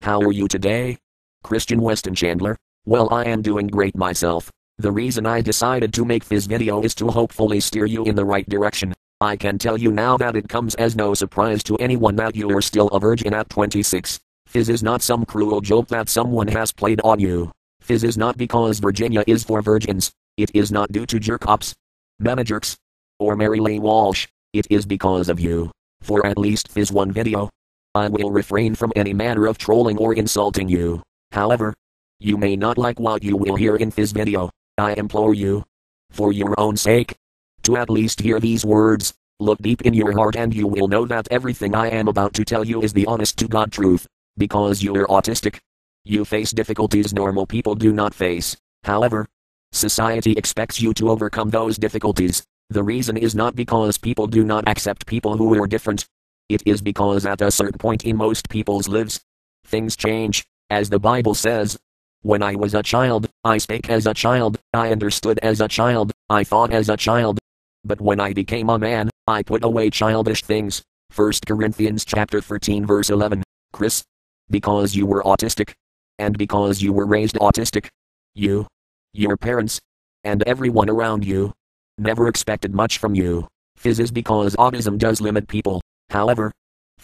How are you today? Christian Weston Chandler. Well, I am doing great myself. The reason I decided to make this video is to hopefully steer you in the right direction. I can tell you now that it comes as no surprise to anyone that you are still a virgin at 26. This is not some cruel joke that someone has played on you. This is not because Virginia is for virgins. It is not due to jerk-ops, mama-jerks, or Mary Lee Walsh. It is because of you. For at least this one video, I will refrain from any manner of trolling or insulting you. However, you may not like what you will hear in this video. I implore you, for your own sake, to at least hear these words. Look deep in your heart and you will know that everything I am about to tell you is the honest to God truth. Because you're autistic, you face difficulties normal people do not face. However, society expects you to overcome those difficulties. The reason is not because people do not accept people who are different. It is because at a certain point in most people's lives, things change. As the Bible says, when I was a child, I spake as a child, I understood as a child, I thought as a child. But when I became a man, I put away childish things. 1 Corinthians chapter 13 verse 11. Chris, because you were autistic, and because you were raised autistic, you, your parents, and everyone around you, never expected much from you. This is because autism does limit people. However,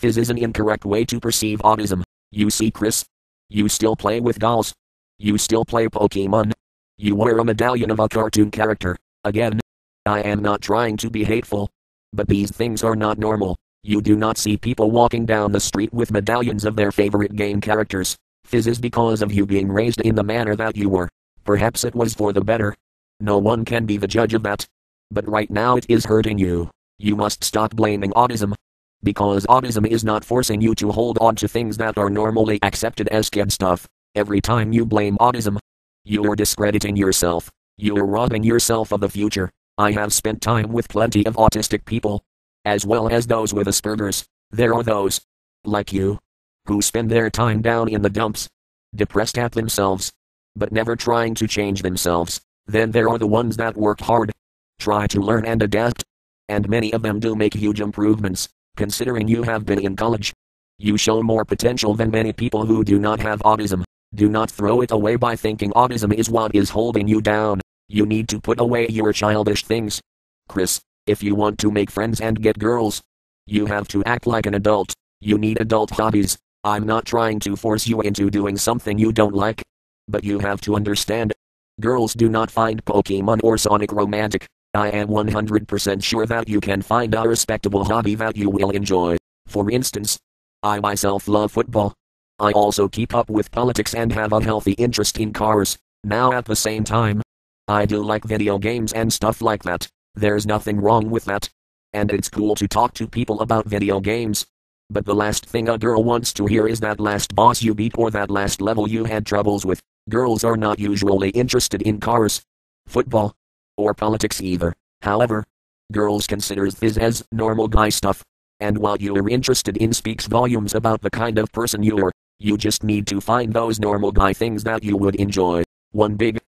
this is an incorrect way to perceive autism. You see, Chris, you still play with dolls. You still play Pokemon. You wear a medallion of a cartoon character. Again, I am not trying to be hateful, but these things are not normal. You do not see people walking down the street with medallions of their favorite game characters. This is because of you being raised in the manner that you were. Perhaps it was for the better. No one can be the judge of that. But right now it is hurting you. You must stop blaming autism. Because autism is not forcing you to hold on to things that are normally accepted as kid stuff. Every time you blame autism, you are discrediting yourself. You are robbing yourself of the future. I have spent time with plenty of autistic people, as well as those with Asperger's. There are those, like you, who spend their time down in the dumps, depressed at themselves, but never trying to change themselves. Then there are the ones that work hard, try to learn and adapt, and many of them do make huge improvements. Considering you have been in college, you show more potential than many people who do not have autism. Do not throw it away by thinking autism is what is holding you down. You need to put away your childish things. Chris, if you want to make friends and get girls, you have to act like an adult. You need adult hobbies. I'm not trying to force you into doing something you don't like, but you have to understand, girls do not find Pokemon or Sonic romantic. I am 100% sure that you can find a respectable hobby that you will enjoy. For instance, I myself love football. I also keep up with politics and have a healthy interest in cars. Now at the same time, I do like video games and stuff like that. There's nothing wrong with that. And it's cool to talk to people about video games. But the last thing a girl wants to hear is that last boss you beat or that last level you had troubles with. Girls are not usually interested in cars, football, or politics either. However, girls consider this as normal guy stuff. And what you are interested in speaks volumes about the kind of person you are. You just need to find those normal guy things that you would enjoy. One big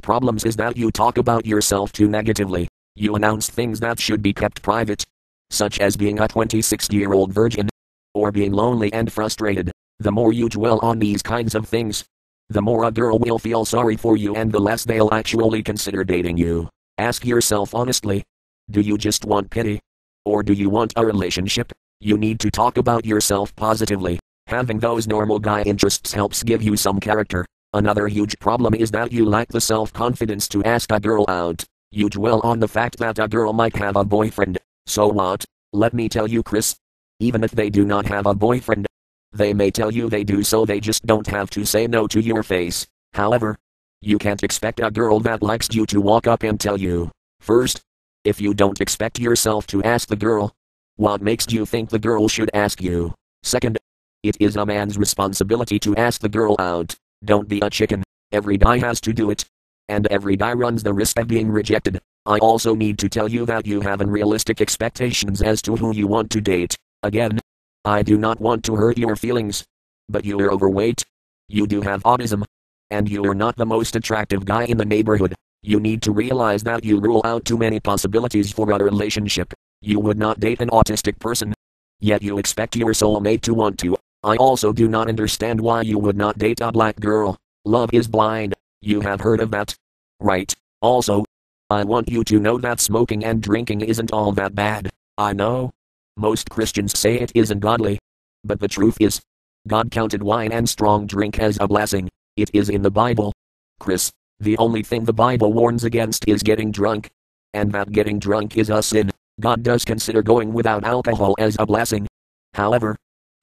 problem is that you talk about yourself too negatively. You announce things that should be kept private, such as being a 26-year-old virgin, or being lonely and frustrated. The more you dwell on these kinds of things, the more a girl will feel sorry for you and the less they'll actually consider dating you. Ask yourself honestly, do you just want pity? Or do you want a relationship? You need to talk about yourself positively. Having those normal guy interests helps give you some character. Another huge problem is that you lack the self-confidence to ask a girl out. You dwell on the fact that a girl might have a boyfriend. So what? Let me tell you, Chris. Even if they do not have a boyfriend, they may tell you they do, so they just don't have to say no to your face. However, you can't expect a girl that likes you to walk up and tell you. First, if you don't expect yourself to ask the girl, what makes you think the girl should ask you? Second, it is a man's responsibility to ask the girl out. Don't be a chicken. Every guy has to do it. And every guy runs the risk of being rejected. I also need to tell you that you have unrealistic expectations as to who you want to date. Again, I do not want to hurt your feelings, but you are overweight, you do have autism, and you are not the most attractive guy in the neighborhood. You need to realize that you rule out too many possibilities for a relationship. You would not date an autistic person, yet you expect your soulmate to want to. I also do not understand why you would not date a black girl. Love is blind. You have heard of that? Right. Also, I want you to know that smoking and drinking isn't all that bad. I know. Most Christians say it isn't godly. But the truth is, God counted wine and strong drink as a blessing. It is in the Bible. Chris, the only thing the Bible warns against is getting drunk. And that getting drunk is a sin. God does consider going without alcohol as a blessing. However,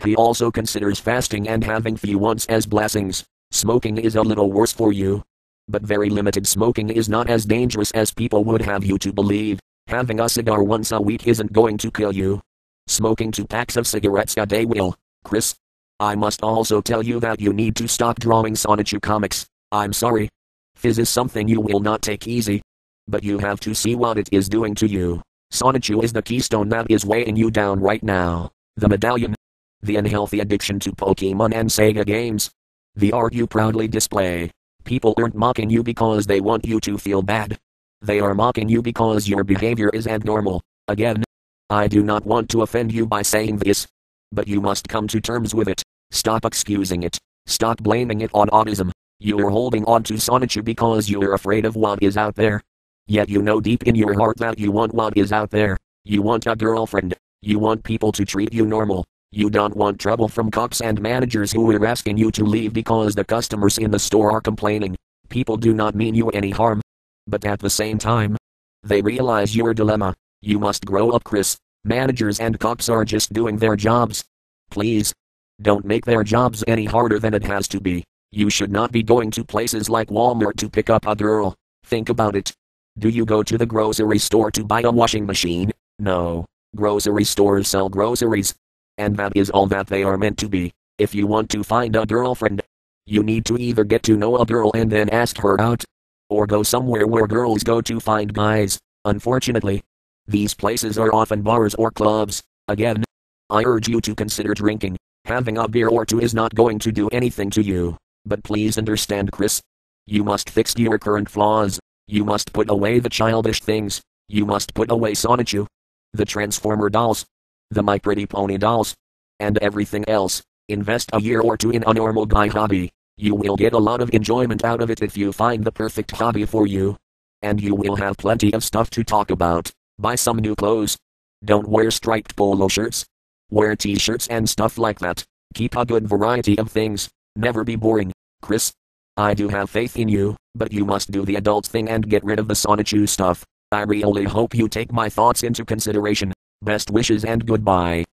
He also considers fasting and having few wants as blessings. Smoking is a little worse for you. But very limited smoking is not as dangerous as people would have you to believe. Having a cigar once a week isn't going to kill you. Smoking 2 packs of cigarettes a day will. Chris, I must also tell you that you need to stop drawing Sonichu comics. I'm sorry. Fizz is something you will not take easy. But you have to see what it is doing to you. Sonichu is the keystone that is weighing you down right now. The medallion. The unhealthy addiction to Pokemon and Sega games. The art you proudly display. People aren't mocking you because they want you to feel bad. They are mocking you because your behavior is abnormal. Again, I do not want to offend you by saying this. But you must come to terms with it. Stop excusing it. Stop blaming it on autism. You are holding on to Sonichu because you are afraid of what is out there. Yet you know deep in your heart that you want what is out there. You want a girlfriend. You want people to treat you normal. You don't want trouble from cops and managers who are asking you to leave because the customers in the store are complaining. People do not mean you any harm. But at the same time, they realize your dilemma. You must grow up, Chris. Managers and cops are just doing their jobs. Please, don't make their jobs any harder than it has to be. You should not be going to places like Walmart to pick up a girl. Think about it. Do you go to the grocery store to buy a washing machine? No. Grocery stores sell groceries. And that is all that they are meant to be. If you want to find a girlfriend, you need to either get to know a girl and then ask her out, or go somewhere where girls go to find guys. Unfortunately, these places are often bars or clubs. Again, I urge you to consider drinking. Having a beer or 2 is not going to do anything to you. But please understand, Chris. You must fix your current flaws. You must put away the childish things. You must put away Sonichu, the Transformer dolls, the My Pretty Pony dolls, and everything else. Invest a year or 2 in a normal guy hobby. You will get a lot of enjoyment out of it if you find the perfect hobby for you. And you will have plenty of stuff to talk about. Buy some new clothes. Don't wear striped polo shirts. Wear t-shirts and stuff like that. Keep a good variety of things. Never be boring. Chris, I do have faith in you, but you must do the adult thing and get rid of the Sonichu stuff. I really hope you take my thoughts into consideration. Best wishes and goodbye.